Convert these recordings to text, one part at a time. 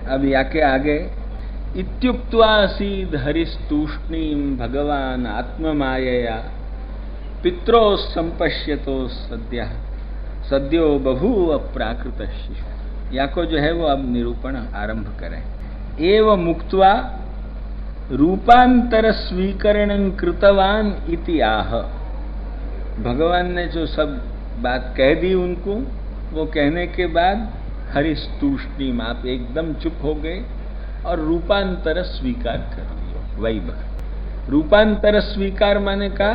अब याके आगे इत्युक्त्वा सीद हरिस्तूष्णीम भगवान आत्ममायया पित्रो संपश्यतो सद्यो बभूव प्राकृत शिशु। या को जो है वो अब निरूपण आरंभ करें। एव मुक्त्वा रूपांतर स्वीकरण कृतवान इति आह। भगवान ने जो सब बात कह दी उनको, वो कहने के बाद हरिस्तूष्णीम, आप एकदम चुप हो गए और रूपांतर स्वीकार कर लियो। वही बात रूपांतर स्वीकार माने कहा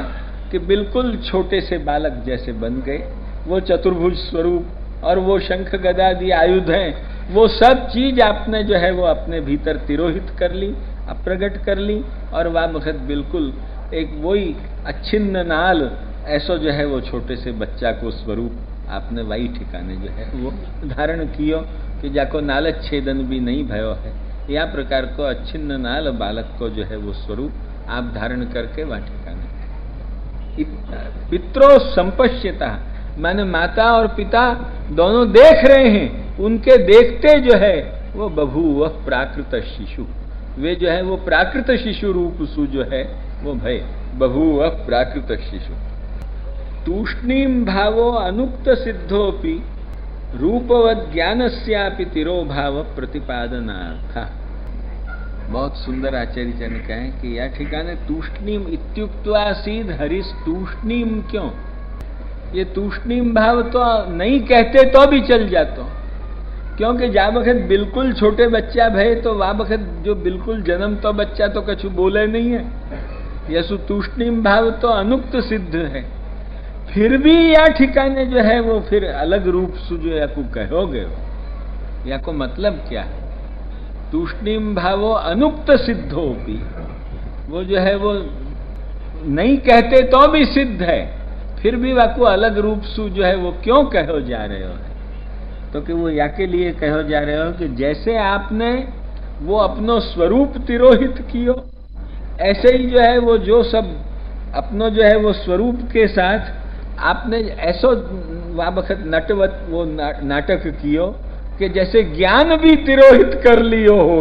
कि बिल्कुल छोटे से बालक जैसे बन गए। वो चतुर्भुज स्वरूप और वो शंख गदादि आयुध हैं, वो सब चीज आपने जो है वो अपने भीतर तिरोहित कर ली, अप्रगट कर ली, और वह वक्त बिल्कुल एक वही अच्छिन्न नाल ऐसो जो है वो छोटे से बच्चा को स्वरूप आपने वही ठिकाने जो है वो धारण कियो कि जाको नालच छेदन भी नहीं भयो है। या प्रकार को अच्छिन्न नाल बालक को जो है वो स्वरूप आप धारण करके वह ठिकाने। पित्रो संपश्यता माने माता और पिता दोनों देख रहे हैं, उनके देखते जो है वो बभूव प्राकृत शिशु, वे जो है वो प्राकृत शिशु रूप सु जो है वो भय बभूव प्राकृत शिशु। तूष्णीम भावो अनुक्त सिद्धोपि रूपवद ज्ञानस्यापि तिरोभाव प्रतिपादनार्थ। बहुत सुंदर आचार्य जी ने कहा कि यह ठिकाने तूष्णीम इत्युक्त्वा सीध हरिस तूष्णीम क्यों? ये तूष्णीम भाव तो नहीं कहते तो भी चल जाता, क्योंकि जा वक्त बिल्कुल छोटे बच्चा भय तो वह वक्त जो बिल्कुल जन्म तो बच्चा तो कछु बोले नहीं है। यसु तूष्णीम भाव तो अनुक्त सिद्ध है, फिर भी या ठिकाने जो है वो फिर अलग रूप से जो या को कहोगे या को मतलब क्या है? तूष्णीम भावो अनुक्त सिद्धो भी, वो जो है वो नहीं कहते तो भी सिद्ध है, फिर भी वाको अलग रूप से जो है वो क्यों कहो जा रहे हो? तो कि वो या के लिए कहो जा रहे हो कि जैसे आपने वो अपनो स्वरूप तिरोहित कियो, ऐसे ही जो है वो जो सब अपनो जो है वो स्वरूप के साथ आपने ऐसो वक्त नटवत वो नाटक कियो कि जैसे ज्ञान भी तिरोहित कर लियो हो।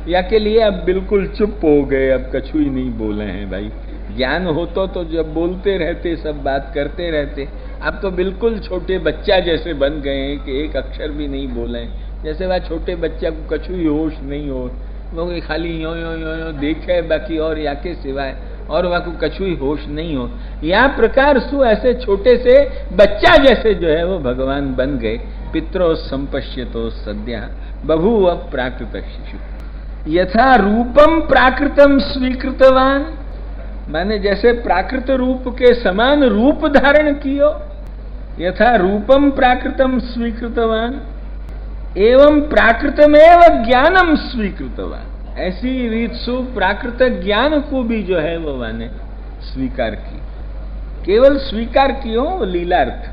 या के लिए अब बिल्कुल चुप हो गए, अब कछु ही नहीं बोले हैं। भाई ज्ञान होतो तो जब बोलते रहते, सब बात करते रहते, अब तो बिल्कुल छोटे बच्चा जैसे बन गए हैं कि एक अक्षर भी नहीं बोले। जैसे वह छोटे बच्चा को कछु ही होश नहीं हो, वो खाली यो यो यो यो देखे बाकी और या के सिवाय और वह को कछु ही होश नहीं हो। या प्रकार सु ऐसे छोटे से बच्चा जैसे जो है वो भगवान बन गए। पित्रो संपश्यतो सद्या बभूव प्राकृत शिशु। यथा रूपम प्राकृतम स्वीकृतवान, माने जैसे प्राकृत रूप के समान रूप धारण कियो। यथा रूपम प्राकृतम स्वीकृतवान एवं प्राकृतमेव ज्ञानम स्वीकृतवान। ऐसी रीत सु प्राकृत ज्ञान को भी जो है वो माने स्वीकार की। केवल स्वीकार कियो वो लीलार्थ,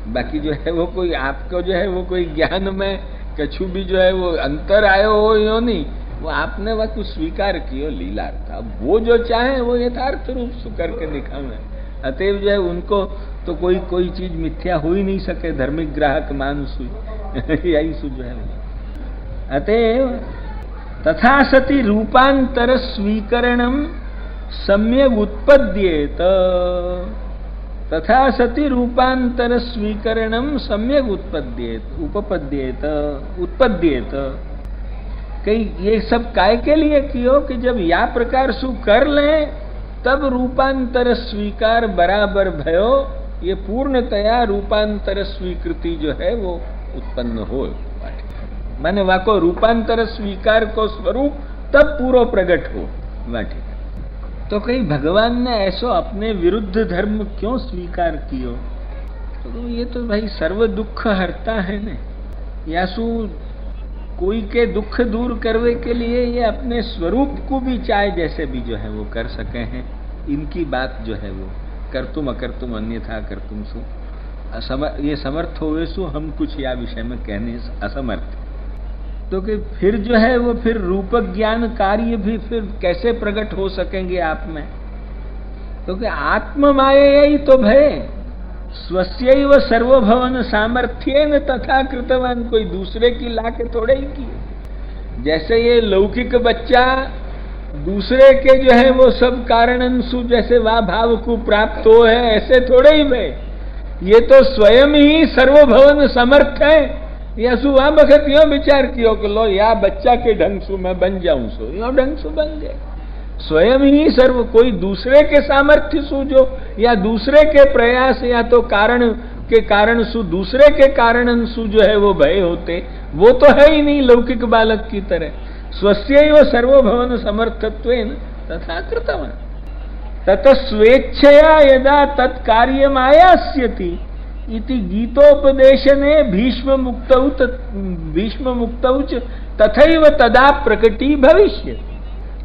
बाकी जो है वो कोई आपको जो है वो कोई ज्ञान में कछु भी जो है वो अंतर आयो हो यो नहीं, वो आपने वह कुछ स्वीकार कियो लीलार्थ। अब वो जो चाहे वो यथार्थ रूप से करके दिखावे। अतएव जो है उनको तो कोई चीज मिथ्या हो ही नहीं सके, धार्मिक ग्राहक मानुष यही सु जो है। अतएव तथा सति रूपांतर स्वीकरणम सम्यक उत्पद्येत। तथा सति रूपांतर स्वीकरणम सम्यक उत्पद्येत। कई ये सब काय के लिए कियो कि जब या प्रकार सु कर लें तब रूपांतर स्वीकार बराबर भयो, ये पूर्णतया रूपांतर स्वीकृति जो है वो उत्पन्न हो। माने वाको रूपांतर स्वीकार को स्वरूप तब पूरा प्रकट हो वाटे। तो कहीं भगवान ने ऐसो अपने विरुद्ध धर्म क्यों स्वीकार कियो? तो ये तो भाई सर्व दुख हरता है ने। यासु कोई के दुख दूर करने के लिए ये अपने स्वरूप को भी चाहे जैसे भी जो है वो कर सके हैं। इनकी बात जो है वो कर्तुम अकर्तुम अन्यथा कर्तुम सु ये समर्थ होवे सु हम कुछ या विषय में कहने असमर्थ। तो कि फिर जो है वो फिर रूपक ज्ञान कार्य भी फिर कैसे प्रकट हो सकेंगे आप में? तो कि आत्म माया ही तो भय स्वस्यैव सर्वभवन सामर्थ्येन तथा कृतवान, कोई दूसरे की लाके थोड़े ही की। जैसे ये लौकिक बच्चा दूसरे के जो है वो सब कारण अंशु जैसे वाह भाव को प्राप्त हो है, ऐसे थोड़े ही भाई, ये तो स्वयं ही सर्वभवन समर्थ है। या सु वहां बखत यो विचार कियो कि लो या बच्चा के ढंग सु मैं बन जाऊं, सो यो ढंग सु बन गए। स्वयं ही सर्व, कोई दूसरे के सामर्थ्य सु जो या दूसरे के प्रयास या तो कारण के कारण सु दूसरे के कारण सु जो है वो भय होते, वो तो है ही नहीं लौकिक बालक की तरह। स्वस्यैव सर्वभवन समर्थत्वेन तथा कृतवान् तत स्वेच्छया यदा तत्कार्यम् आयास्यति इति गीतोपदेशने भीष्म मुक्तौ च तथैव तदा प्रकटी भविष्य।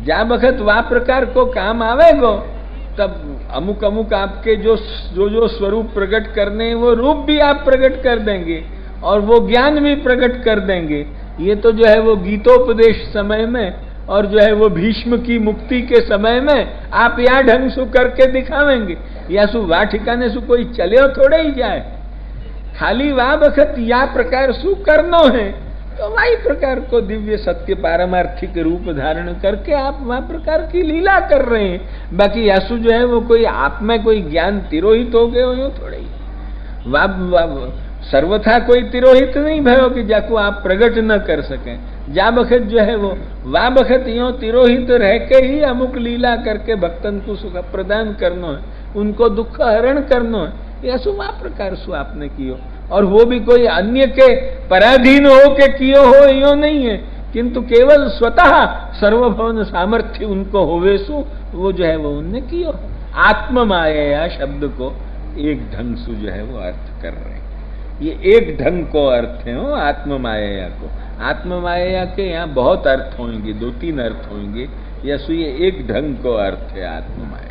जा बखत वा प्रकार को काम आवेगो तब अमुक अमुक आपके जो स्वरूप प्रकट करने वो रूप भी आप प्रकट कर देंगे और वो ज्ञान भी प्रकट कर देंगे। ये तो जो है वो गीतोपदेश समय में और जो है वो भीष्म की मुक्ति के समय में आप या ढंग सु करके दिखावेंगे। या सु वा ठिकाने सु कोई चले थोड़े ही जाए, खाली वा बखत या प्रकार सु करनो है तो वही प्रकार को दिव्य सत्य पारमार्थिक रूप धारण करके आप वह प्रकार की लीला कर रहे हैं। बाकी यासु जो है वो कोई आप में कोई ज्ञान तिरोहित हो गए हो, यो थोड़े ही सर्वथा कोई तिरोहित नहीं भयो कि जाको आप प्रकट न कर सकें। जा बखत जो है वो वा बखत यो तिरोहित रह के ही अमुक लीला करके भक्तन को सुख प्रदान करना है, उनको दुख हरण करना है। यह सु वह प्रकार सु आपने कियो, और वो भी कोई अन्य के पराधीन हो के कियो हो यो नहीं है, किंतु केवल स्वतः सर्वभवन सामर्थ्य उनको होवे सु वो जो है वो उनने कियो। आत्म माया शब्द को एक ढंग से जो है वो अर्थ कर रहे हैं। ये एक ढंग को अर्थ है हो आत्म माया को। आत्म माया के यहाँ बहुत अर्थ होंगे, 2-3 अर्थ होंगे, या सु ये एक ढंग को अर्थ है आत्म माया।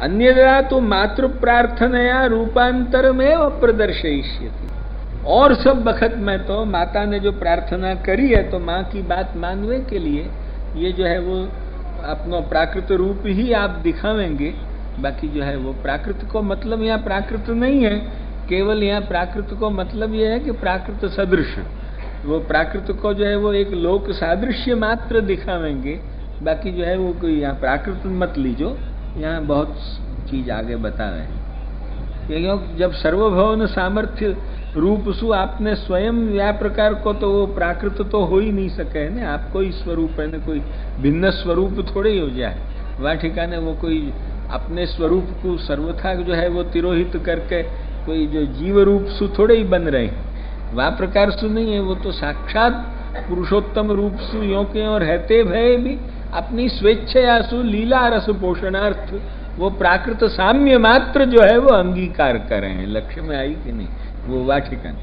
अन्यथा तो मातृ प्रार्थनया रूपांतर में वो प्रदर्शयिष्यति। और सब बखत में तो माता ने जो प्रार्थना करी है तो माँ की बात मानने के लिए ये जो है वो अपना प्राकृत रूप ही आप दिखावेंगे। बाकी जो है वो प्राकृत को मतलब यहाँ प्राकृत नहीं है, केवल यहाँ प्राकृत को मतलब ये है कि प्राकृत सदृश, वो प्राकृत को जो है वो एक लोक सादृश्य मात्र दिखावेंगे। बाकी जो है वो कोई यहाँ प्राकृत मत लीजो, यहाँ बहुत चीज आगे बता रहे हैं। क्योंकि जब सर्वभवन सामर्थ्य रूप सु आपने स्वयं या प्रकार को तो वो प्राकृत तो हो ही नहीं सके है ना, आपको ही स्वरूप है ना, कोई भिन्न स्वरूप थोड़े ही हो जाए। वह ठिकाने वो कोई अपने स्वरूप को सर्वथा जो है वो तिरोहित करके कोई जो जीव रूप सु थोड़े ही बन रहे हैं, वह प्रकार सु नहीं है। वो तो साक्षात पुरुषोत्तम रूप सु यो के और रहते भय भी अपनी स्वेच्छा सु लीला रस पोषणार्थ वो प्राकृत साम्य मात्र जो है वो अंगीकार कर रहे हैं। लक्ष्य में आई कि नहीं वो वाठिकन।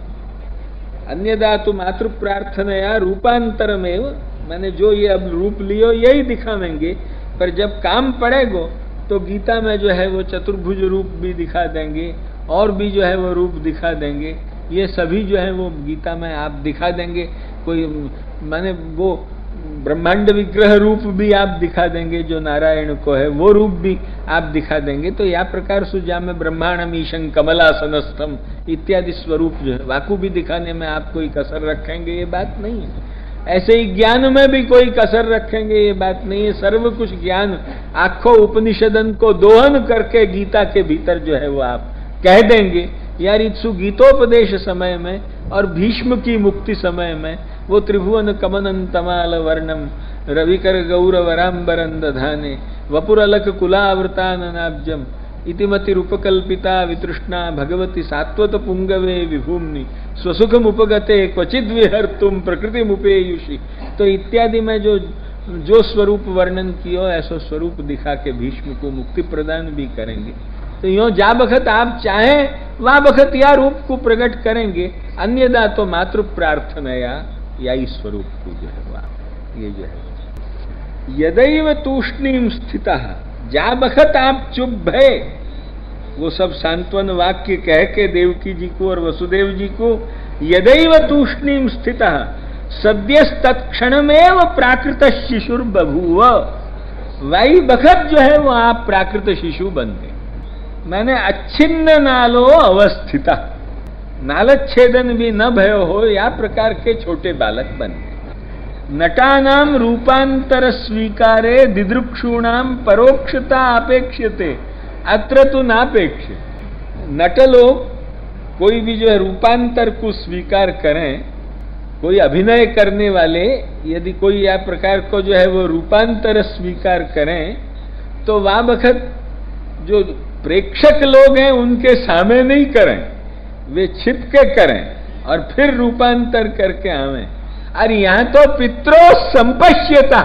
अन्यदा तो मातृ प्रार्थनया रूपांतर में मैंने जो ये अब रूप लियो यही दिखावेंगे, पर जब काम पड़ेगो तो गीता में जो है वो चतुर्भुज रूप भी दिखा देंगे और भी जो है वो रूप दिखा देंगे। ये सभी जो है वो गीता में आप दिखा देंगे। कोई माने वो ब्रह्मांड विग्रह रूप भी आप दिखा देंगे, जो नारायण को है वो रूप भी आप दिखा देंगे। तो या प्रकार सुजा में ब्रह्मांडम ईशं कमलासनस्थम इत्यादि स्वरूप जो है वाकु भी दिखाने में आप कोई कसर रखेंगे ये बात नहीं है। ऐसे ही ज्ञान में भी कोई कसर रखेंगे ये बात नहीं है। सर्व कुछ ज्ञान आखो उपनिषदन को दोहन करके गीता के भीतर जो है वो आप कह देंगे। यार इत्सु गीतोपदेश समय में और भीष्म की मुक्ति समय में वो त्रिभुवन कमनं तमाल वर्णम रविकर गौरवराम्बरं दधाने वपुरलक कुलावृताननाब्जम इतिमति रूपकल्पिता वितृष्णा भगवती सात्वत पुंगवे विभूम्नि स्वसुखमुपगते क्वचिद् विहर्तुम प्रकृतिमुपेयुषि। तो इत्यादि में जो स्वरूप वर्णन कियो ऐसा स्वरूप दिखा के भीष्म को मुक्ति प्रदान भी करेंगे। तो यो जा बखत आप चाहें वह बखत या रूप को प्रकट करेंगे। अन्यदा तो मातृ प्रार्थनया या इस स्वरूप को जो है वह ये जो है यदैव तूष्णीम स्थितः, जा बखत आप चुप भय वो सब सांत्वन वाक्य कह के देवकी जी को और वसुदेव जी को, यदैव तूष्णीम स्थितः सद्यस्तत्क्षणमेव प्राकृत शिशुर बभूव, वही बखत जो है वो आप प्राकृत शिशु बन गए। मैंने अच्छिन्न नालो अवस्थिता, नालच्छेदन भी न भयो हो या प्रकार के छोटे बालक बन गए। नटानाम रूपांतर स्वीकारे दिदृक्षूणाम परोक्षता अपेक्षते अत्र तो नापेक्ष। नट लोग कोई भी जो है रूपांतर को स्वीकार करें, कोई अभिनय करने वाले यदि कोई या प्रकार को जो है वो रूपांतर स्वीकार करें तो वह वक्त जो प्रेक्षक लोग हैं उनके सामने नहीं करें, वे छिपके करें और फिर रूपांतर करके आवें। और यहां तो पितरो संपश्यता,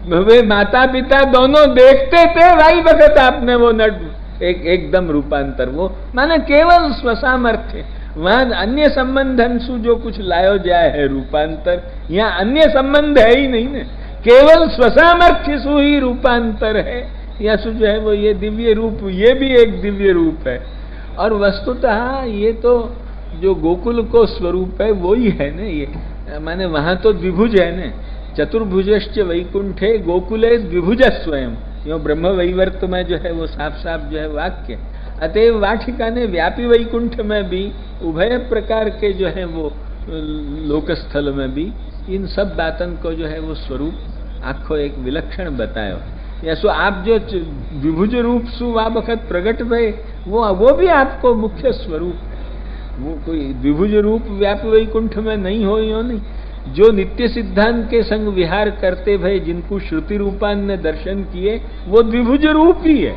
वे माता पिता दोनों देखते थे, वही वक्त आपने वो नट एकदम रूपांतर, वो माने केवल स्वसामर्थ्य। वहां अन्य संबंधंसु जो कुछ लायो जाए है रूपांतर, यहाँ अन्य संबंध है ही नहीं ना, केवल स्वसामर्थ्य सु ही रूपांतर है। या सु जो है वो ये दिव्य रूप, ये भी एक दिव्य रूप है। और वस्तुतः ये तो जो गोकुल को स्वरूप है वो ही है ना, ये माने वहां तो द्विभुज है ना, चतुर्भुजश्च वैकुंठे गोकुले द्विभुज स्वयं, यो ब्रह्म वैवर्त में जो है वो साफ साफ जो है वाक्य। अतएव वाटिका ने व्यापी वैकुंठ में भी उभय प्रकार के जो है वो लोकस्थल में भी इन सब बातन को जो है वो स्वरूप आखो एक विलक्षण बतायो। या सो आप जो विभुज रूप सु वा बखत प्रगट भय वो भी आपको मुख्य स्वरूप, वो कोई विभुज रूप व्यापी वैकुंठ में नहीं हो, यो नहीं। जो नित्य सिद्धांत के संग विहार करते भय जिनको श्रुति रूपान ने दर्शन किए वो द्विभुज रूप ही है,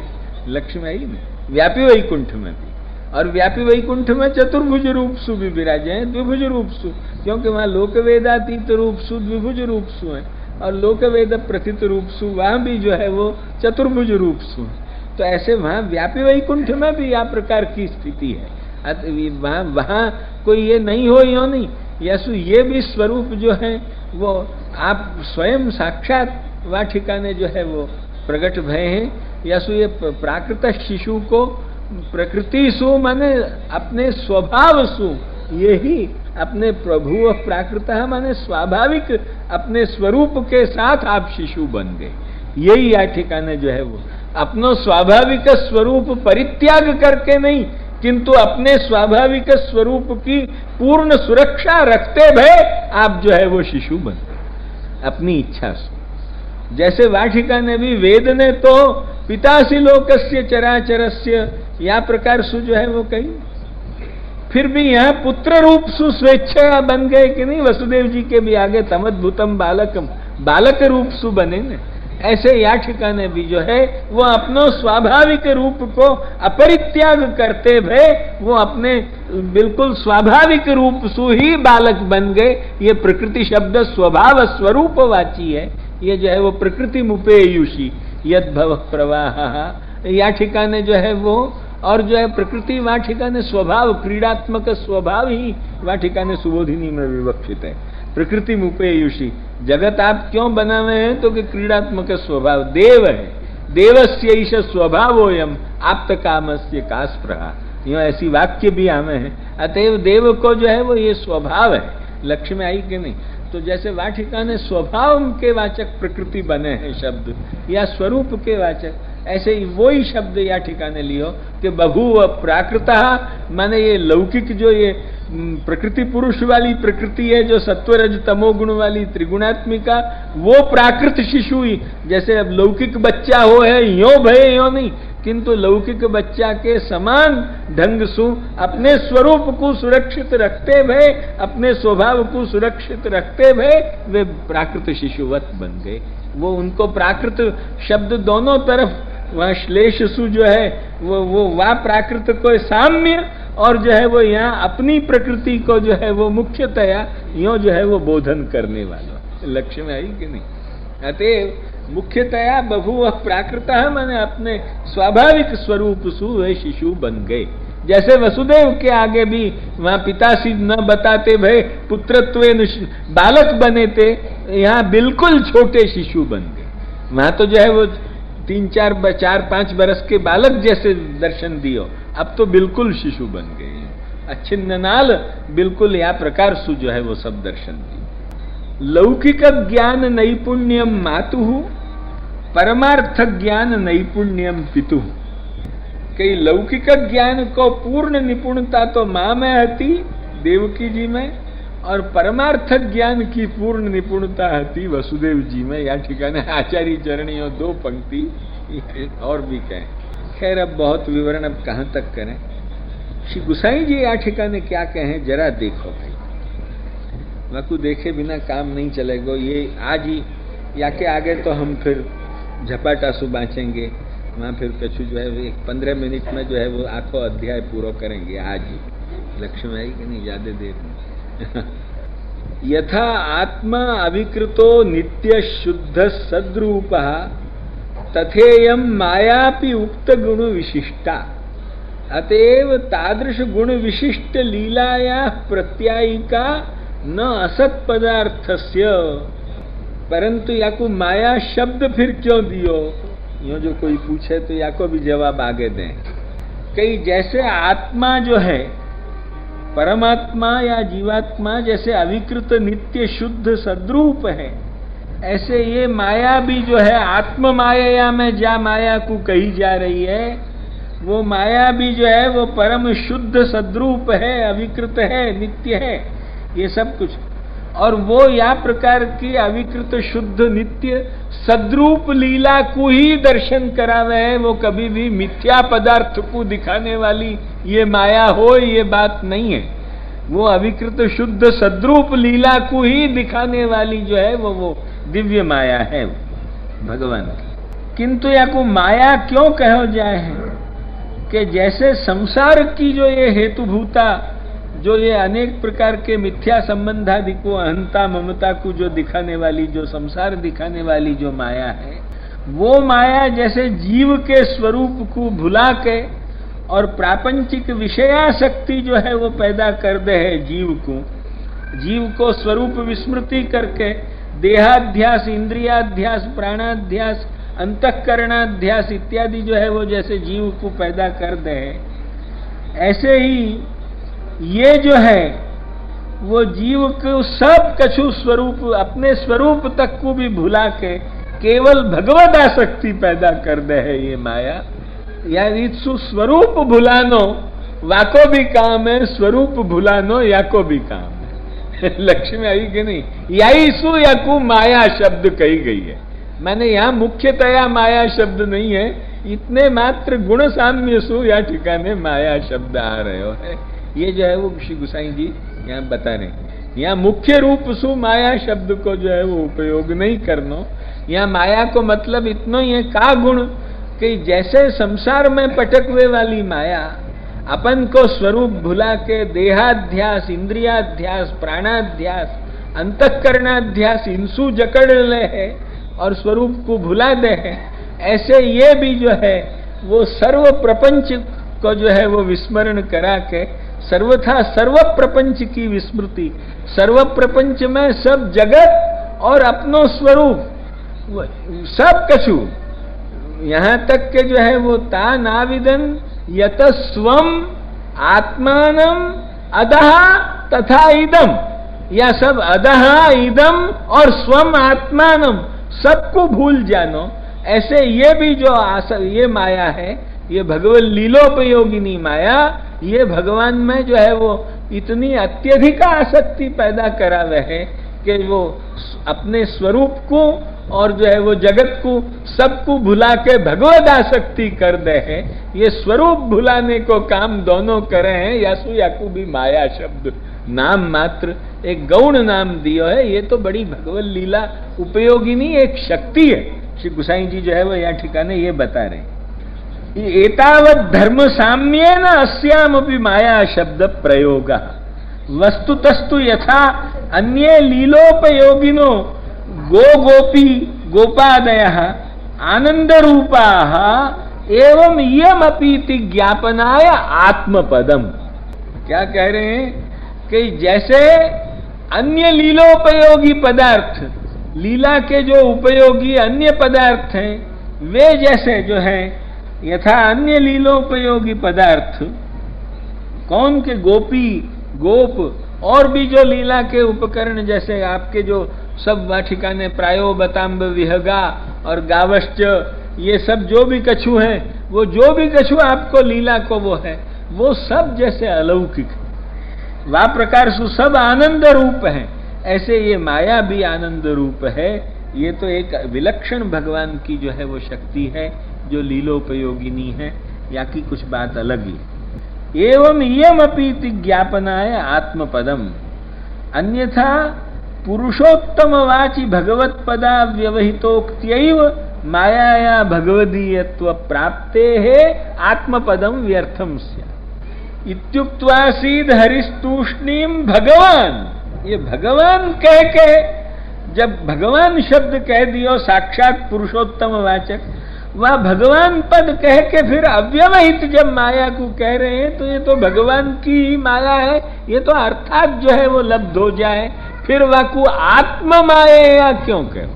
लक्ष्मी ही में व्यापी वैकुंठ में भी। और व्यापी वैकुंठ में चतुर्भुज रूप सु भी विराजे हैं, द्विभुज रूप सु, क्योंकि वहां लोक वेदातीत रूप सु द्विभुज रूप सु है और लोक वेद प्रथित रूप सु वहां भी जो है वो चतुर्भुज रूप सु है। तो ऐसे वहां व्यापी वैकुंठ में भी या प्रकार की स्थिति है। वहां कोई ये नहीं हो, यो नहीं। यसु ये भी स्वरूप जो है वो आप स्वयं साक्षात वाटिका ने जो है वो प्रकट भय हैं। यसु ये प्राकृत शिशु को प्रकृति सु माने अपने स्वभाव सु, यही अपने प्रभु प्राकृत माने स्वाभाविक अपने स्वरूप के साथ आप शिशु बन गए। यही वाटिका ने जो है वो अपनो स्वाभाविक स्वरूप परित्याग करके नहीं, किंतु अपने स्वाभाविक स्वरूप की पूर्ण सुरक्षा रखते भय आप जो है वो शिशु बन गए अपनी इच्छा से। जैसे वाटिका ने भी वेद ने तो पितासी लोकस्य चराचरस्य या प्रकार सु जो है वो कही, फिर भी यहाँ पुत्र रूप सु स्वेच्छा बन गए कि नहीं। वसुदेव जी के भी आगे तमद्भुतम बालकम, बालक रूप सु बने न। ऐसे याठिका ने भी जो है वो अपनो स्वाभाविक रूप को अपरित्याग करते भय वो अपने बिल्कुल स्वाभाविक रूप सु ही बालक बन गए। ये प्रकृति शब्द स्वभाव स्वरूप वाची है, ये जो है वो प्रकृति मुपेयुषी यद भव प्रवाह याठिका ने जो है वो, और जो है प्रकृति वाटिका ने स्वभाव क्रीडात्मक स्वभाव ही वाटिका ने सुबोधिनी में विवक्षित है। प्रकृति मुपेयुषी, जगत आप क्यों बनावे हैं तो कि क्रीडात्मक स्वभाव देव है, देवस्य ईश स्वभावोयम आप्त कामस्य कास्प्रहा, यो ऐसी वाक्य भी आमे हैं। अतएव देव को जो है वो ये स्वभाव है, लक्ष्य में आई कि नहीं। तो जैसे वाटिका ने स्वभाव के वाचक प्रकृति बने हैं शब्द या स्वरूप के वाचक, ऐसे ही वही शब्द या ठिकाने लियो कि बभूव प्राकृतः, माने ये लौकिक जो ये प्रकृति पुरुष वाली प्रकृति है जो सत्वरज तमोगुण वाली त्रिगुणात्मिका, वो प्राकृत शिशु ही। जैसे अब लौकिक बच्चा हो है यो भय यो नहीं, किंतु लौकिक बच्चा के समान ढंग से अपने स्वरूप को सुरक्षित रखते भय, अपने स्वभाव को सुरक्षित रखते भय वे प्राकृत शिशुवत बन गए। वो उनको प्राकृत शब्द दोनों तरफ वहाँ श्लेष सु जो है वो वह प्राकृत को साम्य, और जो है वो यहाँ अपनी प्रकृति को जो है वो मुख्यतया यो जो है वो बोधन करने वाला लक्ष्य में आई कि नहीं। अतएव मुख्यतया बभूव प्राकृतः माने अपने स्वाभाविक स्वरूप सु वे शिशु बन गए। जैसे वसुदेव के आगे भी वहां पितासी न बताते भय पुत्रत्वे बालक बने थे, यहाँ बिल्कुल छोटे शिशु बन गए। वहां तो जो है वो 3-4-5 बरस के बालक जैसे दर्शन दियो, अब तो बिल्कुल शिशु बन गए। अच्छिन्न नाल बिल्कुल या प्रकार सु जो है वो सब दर्शन दियो। लौकिक ज्ञान नैपुण्यम मातुः परमार्थ ज्ञान नैपुण्यम पितुः। कई लौकिक ज्ञान को पूर्ण निपुणता तो मां में हती देवकी जी में, और परमार्थक ज्ञान की पूर्ण निपुणता थी वसुदेव जी में। या ठिकाने आचार्य चरणियों 2 पंक्ति और भी कहें। खैर अब बहुत विवरण अब कहाँ तक करें। श्री गुसाई जी या ठिकाने क्या कहें जरा देखो भाई, वकु देखे बिना काम नहीं चलेगा। ये आज ही या के आगे तो हम फिर झपाटासु बाँचेंगे, वहाँ फिर कछु जो है 15 मिनट में जो है वो आखो अध्याय पूरा करेंगे आज ही। लक्ष्य में आई कि नहीं, ज्यादा देर में। यथा आत्मा अविकृतो नित्य शुद्ध सद्रूप तथेयम मायापि उक्त गुण विशिष्टा, अतएव तादृश गुण विशिष्ट लीलाया प्रत्यायिका न असत पदार्थस्य। परंतु याको माया शब्द फिर क्यों दियो, यो जो कोई पूछे तो याको भी जवाब आगे दें। कई जैसे आत्मा जो है परमात्मा या जीवात्मा जैसे अविकृत नित्य शुद्ध सद्रूप है, ऐसे ये माया भी जो है आत्म माया में जा माया को कही जा रही है, वो माया भी जो है वो परम शुद्ध सद्रूप है, अविकृत है, नित्य है, ये सब कुछ। और वो या प्रकार की अविकृत शुद्ध नित्य सद्रूप लीला को ही दर्शन करावे है। वो कभी भी मिथ्या पदार्थ को दिखाने वाली ये माया हो, ये बात नहीं है। वो अविकृत शुद्ध सद्रूप लीला को ही दिखाने वाली जो है वो दिव्य माया है भगवान की। किंतु या को माया क्यों कहो जाए है कि जैसे संसार की जो ये हेतुभूता, जो ये अनेक प्रकार के मिथ्या संबंधादि को, अहंता ममता को जो दिखाने वाली, जो संसार दिखाने वाली जो माया है, वो माया जैसे जीव के स्वरूप को भुला के और प्रापंचिक विषयाशक्ति जो है वो पैदा कर दे है जीव को स्वरूप विस्मृति करके देहाध्यास, इंद्रियाध्यास, प्राणाध्यास, अंतःकरणाध्यास इत्यादि जो है वो जैसे जीव को पैदा कर दे है, ऐसे ही ये जो है वो जीव को सब कछु स्वरूप, अपने स्वरूप तक को भी भुला के केवल भगवत आसक्ति पैदा कर दे है ये माया। या ईसु स्वरूप भुलानो वाको भी काम है, स्वरूप भुलानो याको भी काम है। लक्ष्य में आई कि नहीं, या ईसु याकू माया शब्द कही गई है। मैंने यहाँ मुख्यतया माया शब्द नहीं है, इतने मात्र गुण साम्य सु या ठिकाने माया शब्द आ रहे हो है। ये जो है वो श्री गुसाई जी यहाँ बता रहे हैं। यहाँ मुख्य रूप सु माया शब्द को जो है वो उपयोग नहीं करना। यहाँ माया को मतलब इतना ही है का गुण कि जैसे संसार में पटकवे वाली माया अपन को स्वरूप भुला के देहाध्यास, इंद्रियाध्यास, प्राणाध्यास, अंतःकरणाध्यास इनसु जकड़ ले है और स्वरूप को भुला दे है, ऐसे ये भी जो है वो सर्व प्रपंच को जो है वो विस्मरण करा के सर्वथा सर्व प्रपंच की विस्मृति, सर्व प्रपंच में सब जगत और अपनो स्वरूप सब कछु, यहाँ तक के जो है वो ता नाविदन यत स्वम आत्मानम अदह तथा इदम, या सब अदह इदम और स्वम आत्मानम सबको भूल जानो। ऐसे ये भी जो ये माया है, ये भगवत लीलोपयोगिनी माया, ये भगवान में जो है वो इतनी अत्यधिक आसक्ति पैदा करावे है कि वो अपने स्वरूप को और जो है वो जगत को सबको भुला के भगवत आसक्ति कर दे है। ये स्वरूप भुलाने को काम दोनों करे हैं। यासु याकू भी माया शब्द नाम मात्र एक गौण नाम दियो है। ये तो बड़ी भगवत लीला उपयोगिनी एक शक्ति है। श्री गुसाई जी जो है वो यहाँ ठिकाने ये बता रहे हैं, एतावत् धर्म साम्ये न अस्यामपि माया शब्द प्रयोग वस्तुतस्तु यथा अन्ये लीलोपयोगिनो गो गोपी गोपादयः आनंद रूपाः एवं इयमपीति ज्ञापनाय आत्मपदम। क्या कह रहे हैं कि जैसे अन्य लीलोपयोगी पदार्थ, लीला के जो उपयोगी अन्य पदार्थ हैं, वे जैसे जो है यथा अन्य लीलोपयोगी पदार्थ कौन के गोपी गोप और भी जो लीला के उपकरण जैसे आपके जो सब ठिकाने प्रायो बताम्ब विहगा और गावश्च, ये सब जो भी कछु हैं, वो जो भी कछु आपको लीला को वो है, वो सब जैसे अलौकिक। वा प्रकार सु सब आनंद रूप है, ऐसे ये माया भी आनंद रूप है। ये तो एक विलक्षण भगवान की जो है वो शक्ति है, जो लीलोपयोगिनी है, या की कुछ बात अलग ही। एवं इयमपीति ज्ञापनाय आत्मपदम, अन्यथा पुरुषोत्तम वाचि भगवत पदा व्यवहितोक्त्यैव मायाया भगवदीयत्व प्राप्तेः आत्मपदम व्यर्थम स्यात्। इत्युक्त्वा सीद हरिस्तूष्णीम भगवान, ये भगवान कह के, जब भगवान शब्द कह दियो साक्षात पुरुषोत्तम वाचक, वह भगवान पद कह के फिर अव्यवहित जब माया को कह रहे हैं, तो ये तो भगवान की ही माया है, ये तो अर्थात जो है वो लब्ध हो जाए। फिर वह को आत्म माया क्यों कहो?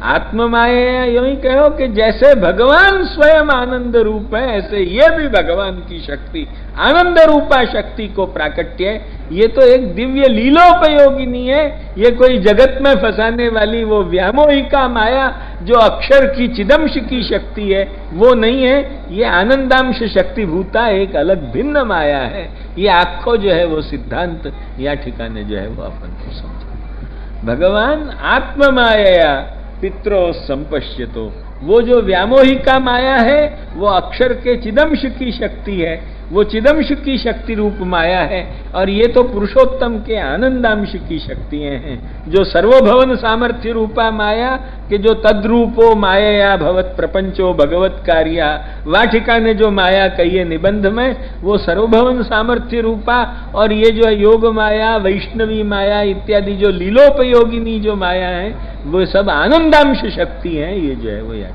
आत्म माया यूं ही कहो कि जैसे भगवान स्वयं आनंद रूप है, ऐसे ये भी भगवान की शक्ति आनंद रूपा शक्ति को प्राकट्य है। ये तो एक दिव्य लीलोपयोगिनी है, ये कोई जगत में फंसाने वाली वो व्यामोहिका माया जो अक्षर की चिदंश की शक्ति है वो नहीं है। ये आनंदांश शक्ति भूता एक अलग भिन्न माया है। ये आखो जो है वो सिद्धांत या ठिकाने जो है वो अपन को समझो। भगवान आत्म माया पित्रो संपश्यतो, वो जो व्यामोहिका माया है वो अक्षर के चिदंश की शक्ति है, वो चिदंश की शक्ति रूप माया है। और ये तो पुरुषोत्तम के आनंदांश की शक्तियां हैं, जो सर्वभवन सामर्थ्य रूपा माया के जो तद्रूपो माया भवत प्रपंचो भगवत कार्या, वह ठिकाने जो माया कहिए निबंध में, वो सर्वभवन सामर्थ्य रूपा और ये जो योग माया, वैष्णवी माया इत्यादि जो लीलोपयोगिनी जो माया है, वो सब आनंदांश शक्ति है। ये जो है वो या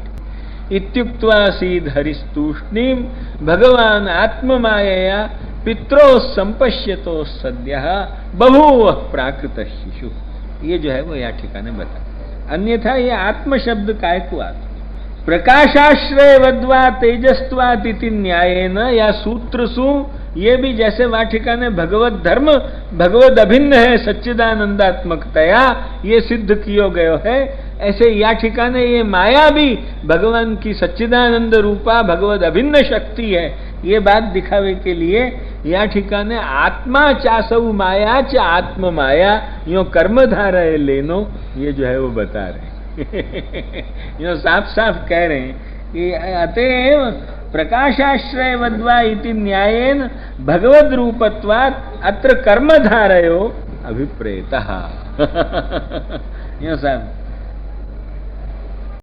इत्युक्त्वा सीद हरिस्तूष्णीम भगवान आत्म मायया पित्रो संपश्यतो सद्यः बभूव प्राकृत शिशु। ये जो है वो या ठिकाने बता। अन्यथा ये आत्म शब्द काय को आता? प्रकाशाश्रय वद्वा तेजस्त्वात् इति न्यायेन या सूत्र सु, ये भी जैसे वाटिका ने भगवत धर्म भगवत अभिन्न है सच्चिदानंदात्मकतया ये सिद्ध कियो गयो है, ऐसे या ठिकाने ये माया भी भगवान की सच्चिदानंद रूपा भगवत अभिन्न शक्ति है। ये बात दिखावे के लिए या ठिकाने आत्मा चासऊ माया च आत्म माया यो कर्मधारय लेनो, ये जो है वो बता रहे यो साफ साफ कह रहे हैं कि अतएव प्रकाशाश्रय वद्वा इति न्यायेन भगवद रूपत्वात् अत्र कर्मधारयो अभिप्रेतः यो साहब